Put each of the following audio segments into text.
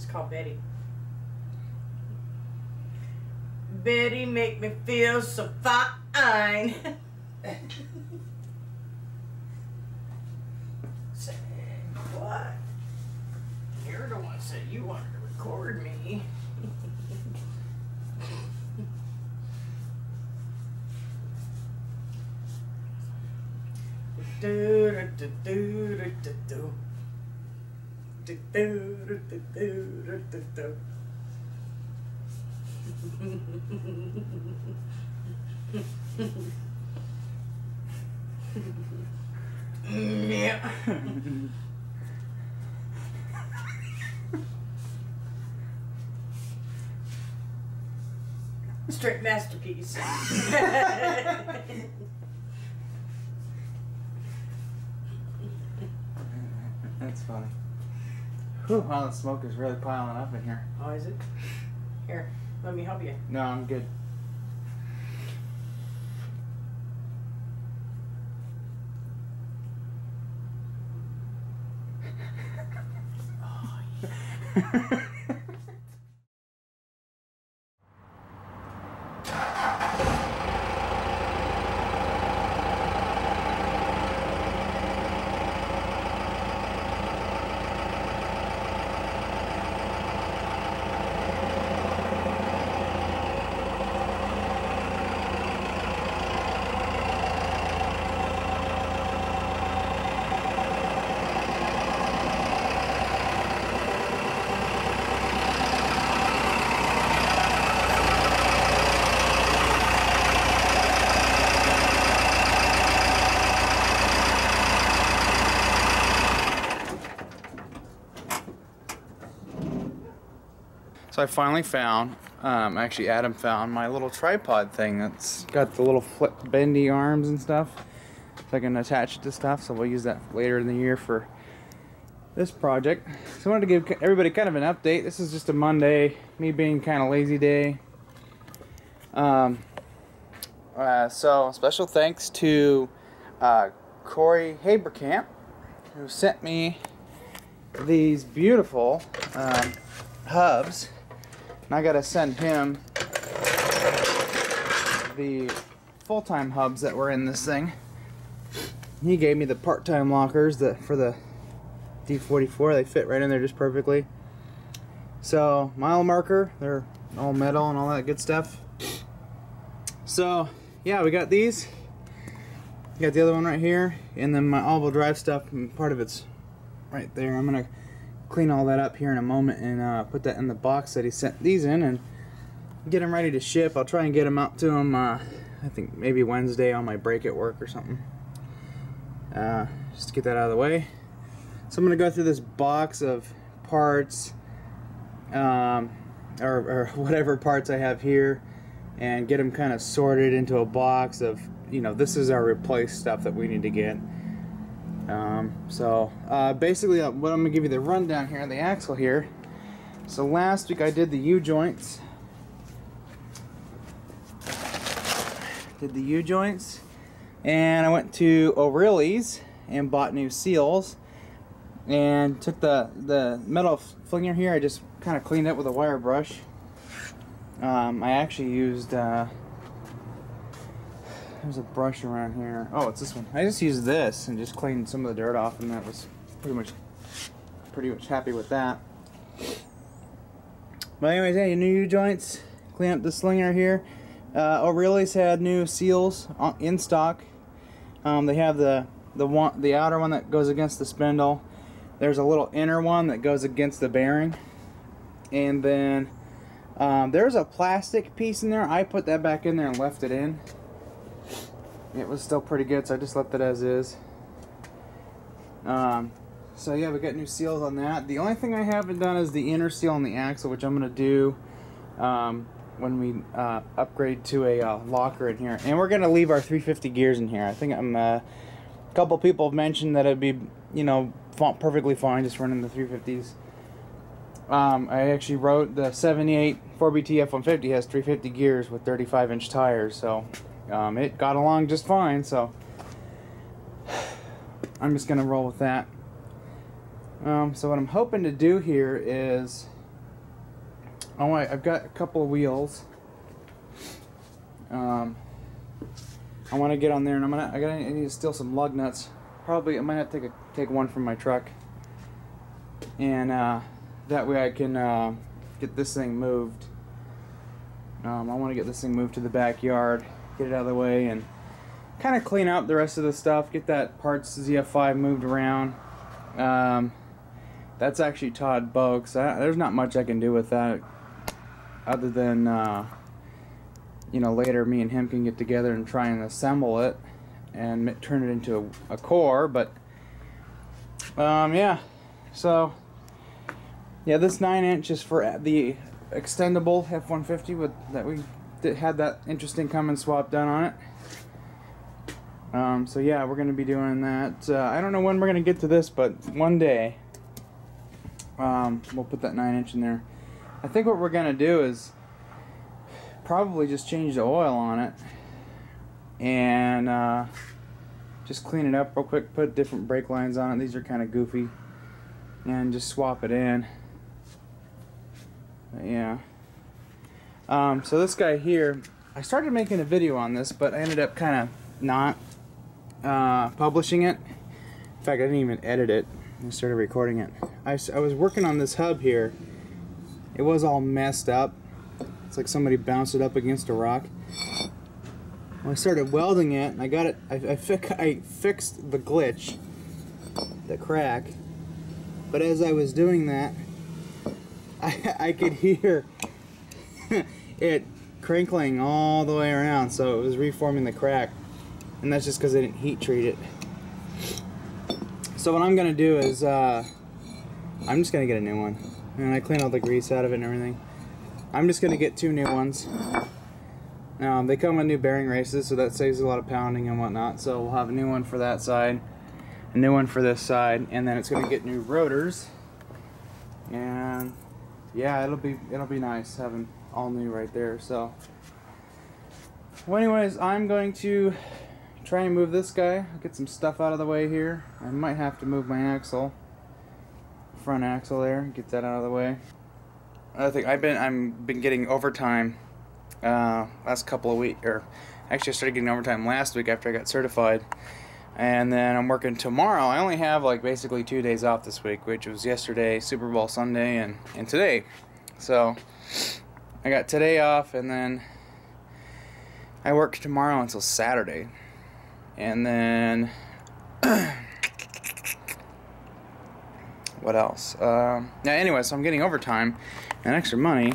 called Betty. Betty make me feel so fine. Say what? You're the one that said you wanted to record me. Do do do do do do do do do do do do. Yeah. Straight masterpiece. That's funny. Whew, wow, the smoke is really piling up in here. Oh, is it? Here, let me help you. No, I'm good. Oh, yeah. So I finally found, actually Adam found my little tripod thing that's got the little flip bendy arms and stuff. So I can attach it to stuff, so we'll use that later in the year for this project. So I wanted to give everybody kind of an update. This is just a Monday, me being kind of lazy day. So special thanks to Corey Haberkamp, who sent me these beautiful hubs. And I gotta send him the full-time hubs that were in this thing. He gave me the part-time lockers for the D44. They fit right in there just perfectly. So, mile marker, they're all metal and all that good stuff. So, yeah, we got these. We got the other one right here, and then my all-wheel drive stuff, and part of it's right there. I'm gonna clean all that up here in a moment and put that in the box that he sent these in and get them ready to ship. I'll try and get them out to him I think maybe Wednesday on my break at work or something, just to get that out of the way. So I'm gonna go through this box of parts or whatever parts I have here and get them kind of sorted into a box of, you know, this is our replaced stuff that we need to get. Basically what I'm going to give you the rundown here on the axle here. So last week I did the U-joints. And I went to O'Reilly's and bought new seals and took the metal flinger here. I just kind of cleaned it with a wire brush. I actually used there's a brush around here. Oh, it's this one. I just used this and just cleaned some of the dirt off, and that was pretty much happy with that. But anyways, yeah, new U-joints. Clean up the slinger here. O'Reilly's had new seals in stock. They have the outer one that goes against the spindle. There's a little inner one that goes against the bearing, and then there's a plastic piece in there. I put that back in there and left it in. It was still pretty good, so I just left it as is. So yeah, we got new seals on that. The only thing I haven't done is the inner seal on the axle, which I'm going to do when we upgrade to a locker in here. And we're going to leave our 350 gears in here. I think a couple people have mentioned that it'd be, you know, perfectly fine just running the 350s. I actually wrote the 78 4BT F-150 has 350 gears with 35-inch tires, so it got along just fine, so I'm just going to roll with that. So what I'm hoping to do here is Oh, I've got a couple of wheels. I want to get on there, and I need to steal some lug nuts. Probably I might have to take one from my truck, and that way I can get this thing moved. I want to get this thing moved to the backyard, get it out of the way, and kind of clean up the rest of the stuff. Get that parts ZF5 moved around. That's actually Todd Boak, so there's not much I can do with that, other than you know, later me and him can get together and try and assemble it and turn it into a core. But yeah, so yeah, this 9-inch is for the extendable F-150 that we had that interesting Cummins swap done on it. So yeah, we're gonna be doing that. I don't know when we're gonna get to this, but one day we'll put that 9-inch in there. I think what we're gonna do is probably just change the oil on it and just clean it up real quick, put different brake lines on it. These are kind of goofy, and just swap it in. But yeah. So this guy here, I started making a video on this, but I ended up kind of not publishing it. In fact, I didn't even edit it. I started recording it. I was working on this hub here. It was all messed up. It's like somebody bounced it up against a rock. When I started welding it, and I got it, I fixed the glitch, the crack. But as I was doing that, I could hear it crinkling all the way around, so it was reforming the crack. And that's just because I didn't heat treat it. So what I'm gonna do is I'm just gonna get a new one, and I clean all the grease out of it and everything. I'm just gonna get 2 new ones. They come with new bearing races, so that saves a lot of pounding and whatnot. So we'll have a new one for that side, a new one for this side, and then it's gonna get new rotors. And yeah, it'll be nice having all new right there. So well, anyways, I'm going to try and move this guy, get some stuff out of the way here. I might have to move my axle, front axle there, get that out of the way. I think I've been getting overtime last couple of weeks, or actually I started getting overtime last week after I got certified, and then I'm working tomorrow. I only have like basically 2 days off this week, which was yesterday, Super Bowl Sunday, and today. So I got today off, and then I work tomorrow until Saturday, and then what else? Yeah. Anyway, so I'm getting overtime and extra money.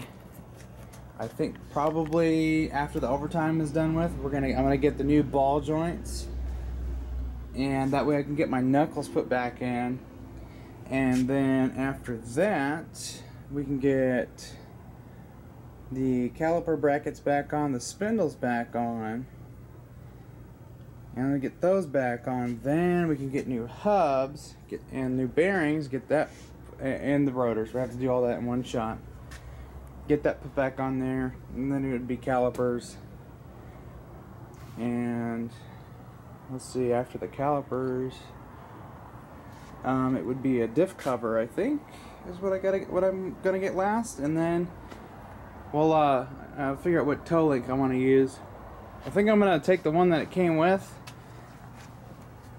I think probably after the overtime is done with, I'm gonna get the new ball joints, and that way I can get my knuckles put back in, and then after that we can get the caliper brackets back on, the spindles back on, and we get those back on. Then we can get new hubs, and new bearings, get that, and the rotors. We have to do all that in one shot. Get that put back on there, and then it would be calipers. And let's see, after the calipers, it would be a diff cover, I think, is what I'm gonna get last, and then we'll I'll figure out what toe link I want to use. I think I'm gonna take the one that it came with,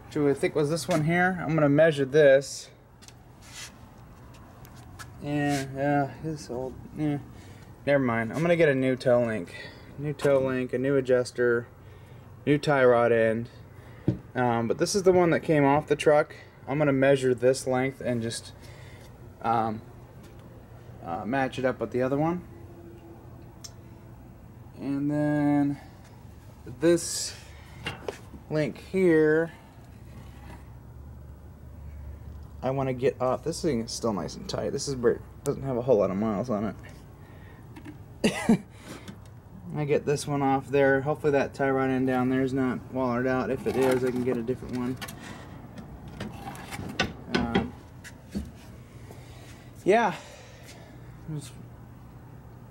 which I think was this one here. I'm gonna measure this. Yeah, this old. Yeah, never mind. I'm gonna get a new toe link, a new adjuster, new tie rod end. But this is the one that came off the truck. I'm gonna measure this length and just match it up with the other one. And then this link here, I want to get off. This thing is still nice and tight. This is where it doesn't have a whole lot of miles on it. I get this one off there. Hopefully that tie rod end down there is not wallered out. If it is, I can get a different one. Yeah, just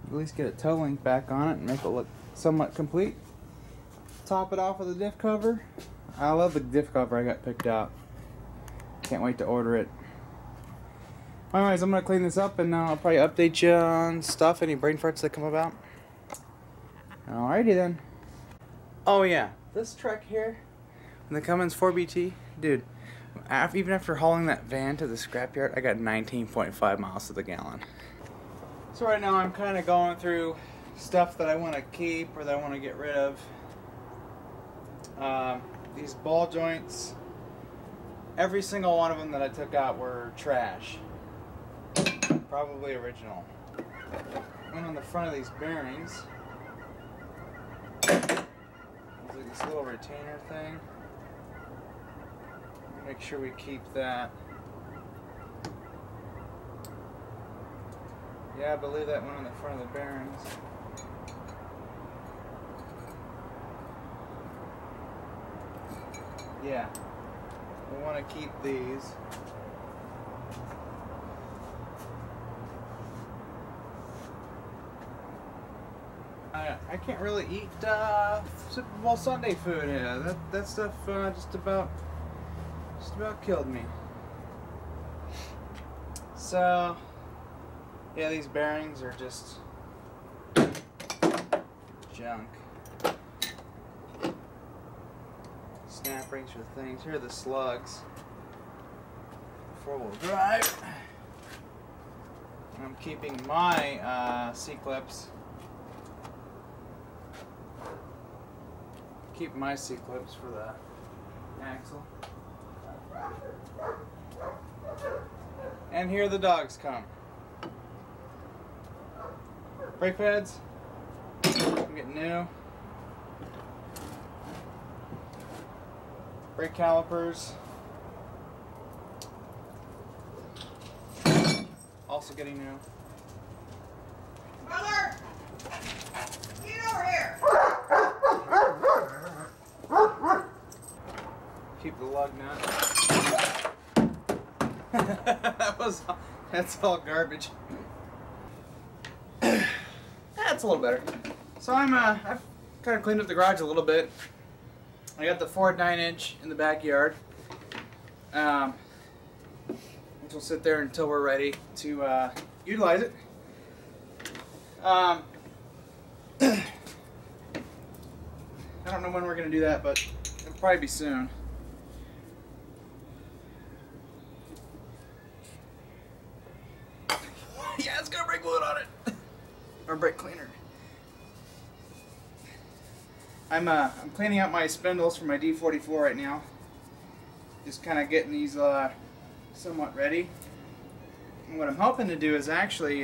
at least get a toe link back on it and make it look somewhat complete. Top it off with a diff cover. I love the diff cover I got picked out. Can't wait to order it. Anyways, I'm gonna clean this up and I'll probably update you on stuff, any brain farts that come about. Alrighty then. Oh yeah, this truck here, the Cummins 4BT, dude, even after hauling that van to the scrapyard, I got 19.5 miles to the gallon. So right now I'm kind of going through stuff that I want to keep or that I want to get rid of. These ball joints, every single one of them that I took out were trash. Probably original. Went on the front of these bearings. There's like this little retainer thing. Make sure we keep that. Yeah, I believe that went on the front of the bearings. Yeah, we want to keep these. I can't really eat Super Bowl Sunday food. Yeah, that stuff just about killed me. So yeah, these bearings are just junk. Snap rings for things. Here are the slugs. 4-wheel drive. I'm keeping my C-clips. Keep my C-clips for the axle. And here the dogs come. Brake pads. I'm getting new. Brake calipers. Also getting new. Brother! Get over here! Keep the lug nut. That's all garbage. That's a little better. So I've kind of cleaned up the garage a little bit. I got the Ford 9-inch in the backyard, which will sit there until we're ready to utilize it. I don't know when we're going to do that, but it'll probably be soon. Yeah, it's got brake fluid on it. Or brake cleaner. I'm cleaning out my spindles for my D44 right now. Just kind of getting these somewhat ready. And what I'm hoping to do is actually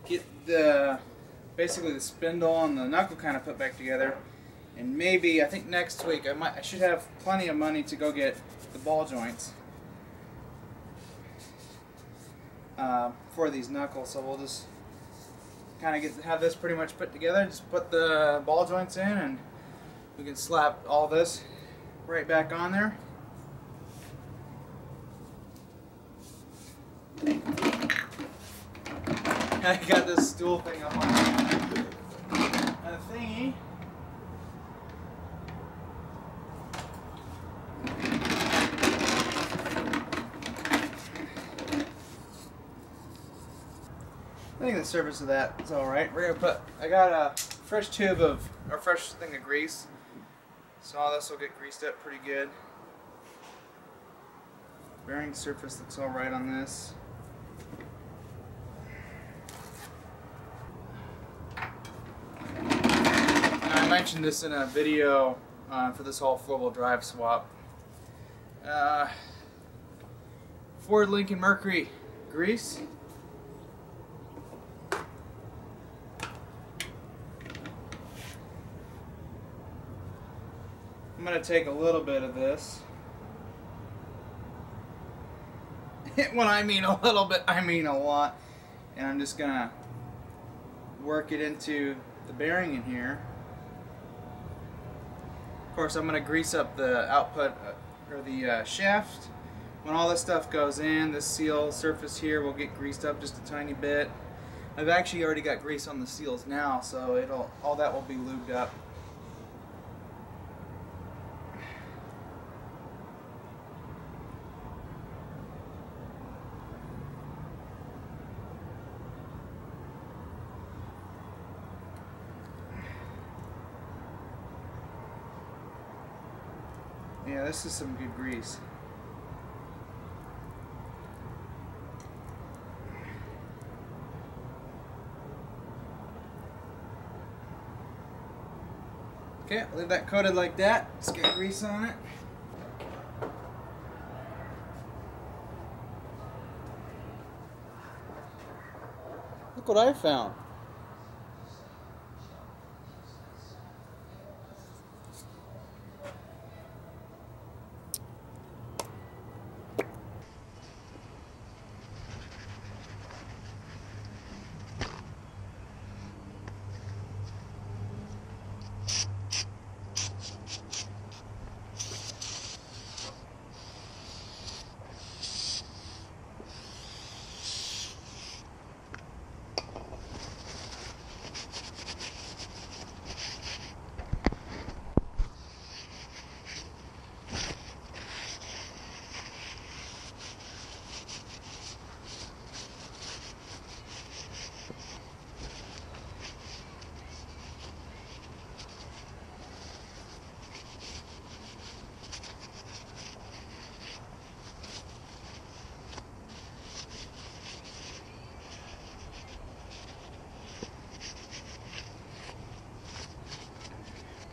get basically the spindle and the knuckle kind of put back together. And maybe, I think next week I should have plenty of money to go get the ball joints for these knuckles. So we'll just kind of have this pretty much put together. Just put the ball joints in and we can slap all this right back on there. I got this stool thing up on a thingy. I think the surface of that is alright. We're gonna I got a fresh tube of, or fresh thing of grease. So all this will get greased up pretty good. Bearing surface looks alright on this. Now, I mentioned this in a video for this whole 4-wheel drive swap. Ford Lincoln Mercury grease. I'm going to take a little bit of this. When I mean a little bit, I mean a lot. And I'm just going to work it into the bearing in here. Of course, I'm going to grease up the output or the shaft. When all this stuff goes in, this seal surface here will get greased up just a tiny bit. I've actually already got grease on the seals now, so all that will be lubed up. Yeah, this is some good grease. Okay, leave that coated like that. Let's get grease on it. Look what I found.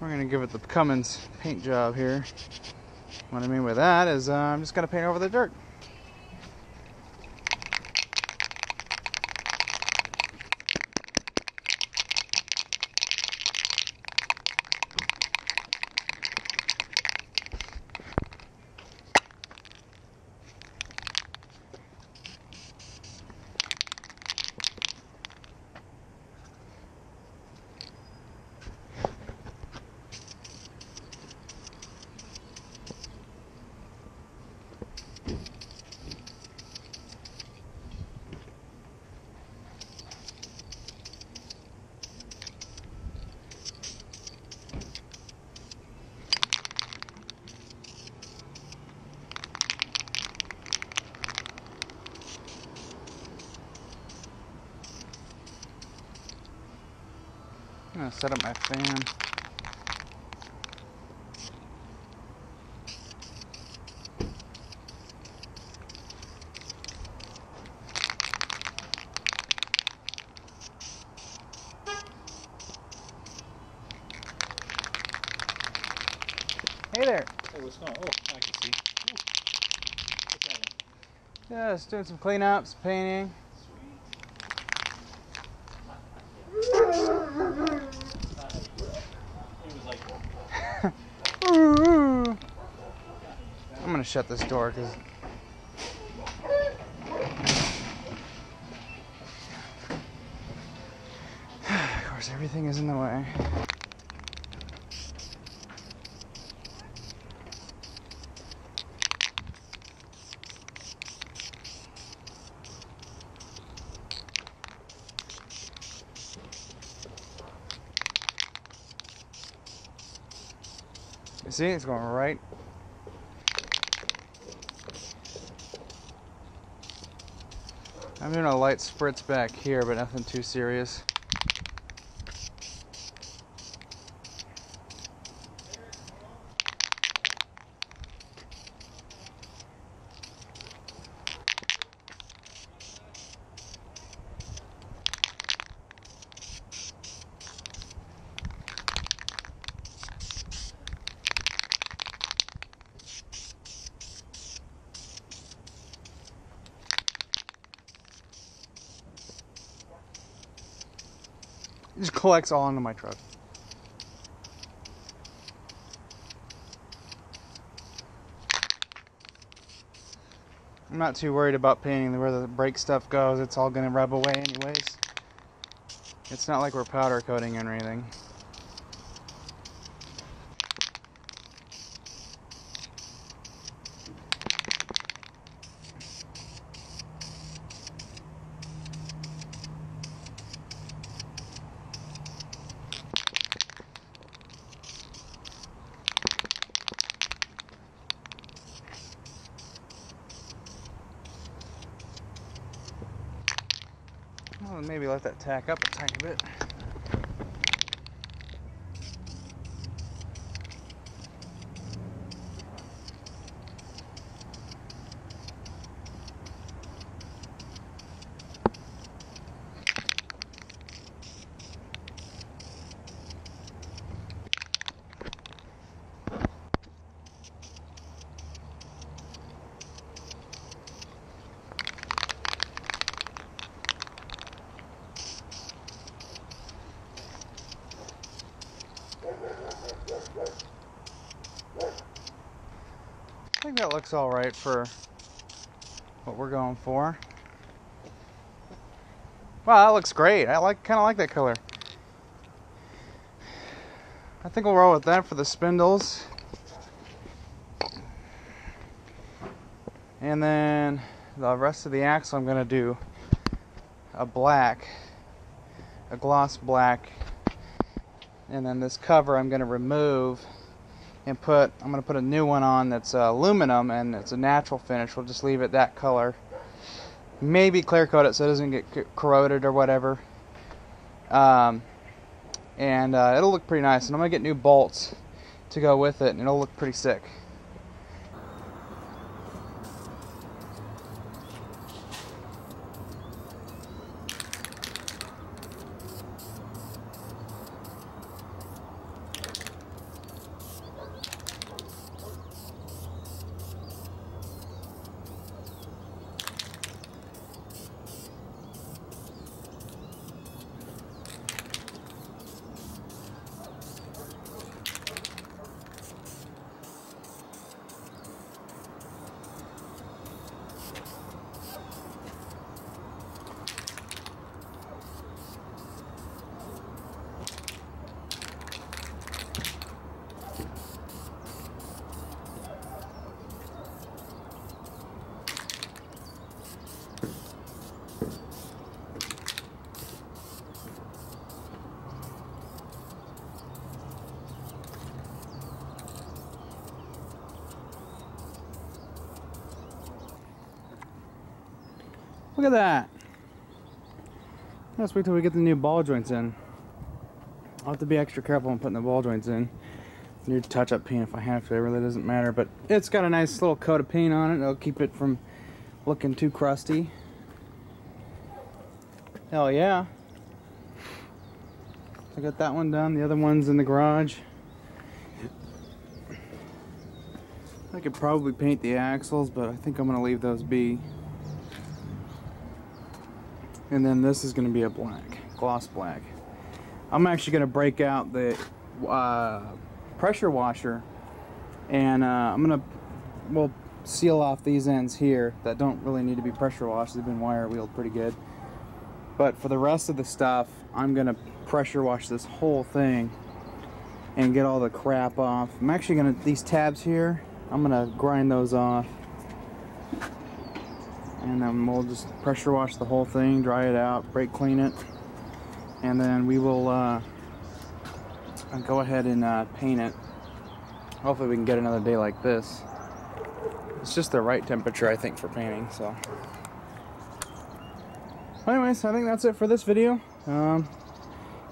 We're gonna give it the Cummins paint job here. What I mean by that is I'm just gonna paint over the dirt. I'm gonna set up my fan. Hey there. Hey, what's going on? Oh, I can see. Ooh. What's happening? Yeah, just doing some cleanups, painting. I'm gonna shut this door because of course everything is in the way. You see, it's going right. I'm doing a light spritz back here, but nothing too serious. It just collects all into my truck. I'm not too worried about painting where the brake stuff goes. It's all gonna rub away anyways. It's not like we're powder coating or anything. Well, maybe let that tack up a tiny bit. think that looks all right for what we're going for. Wow, that looks great. I kind of like that color. I think we'll roll with that for the spindles. And then the rest of the axle I'm going to do a black, a gloss black. And then this cover I'm going to remove and I'm going to put a new one on that's aluminum, and it's a natural finish. We'll just leave it that color. Maybe clear coat it so it doesn't get corroded or whatever. And it'll look pretty nice. And I'm going to get new bolts to go with it, and it'll look pretty sick. Look at that. Let's wait till we get the new ball joints in. I'll have to be extra careful when putting the ball joints in. New touch-up paint if I have to. It really doesn't matter, but it's got a nice little coat of paint on it. It'll keep it from looking too crusty. Hell yeah. I got that one done. The other one's in the garage. I could probably paint the axles, but I think I'm going to leave those be. And then this is going to be a black, gloss black. I'm actually going to break out the pressure washer, and we'll seal off these ends here that don't really need to be pressure washed. They've been wire wheeled pretty good. But for the rest of the stuff, I'm going to pressure wash this whole thing and get all the crap off. I'm actually going to, these tabs here, I'm going to grind those off. And then we'll just pressure wash the whole thing, dry it out, brake clean it, and then we will go ahead and paint it. Hopefully we can get another day like this. It's just the right temperature, I think, for painting. So, anyways, I think that's it for this video.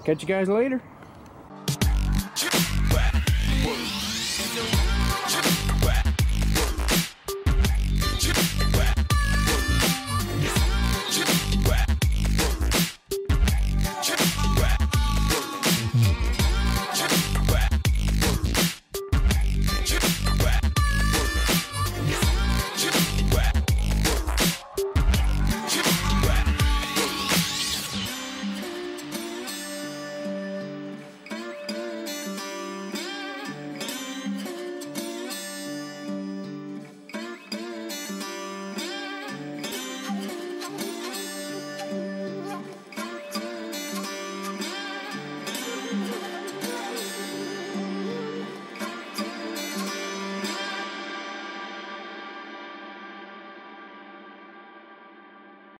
Catch you guys later. Wow.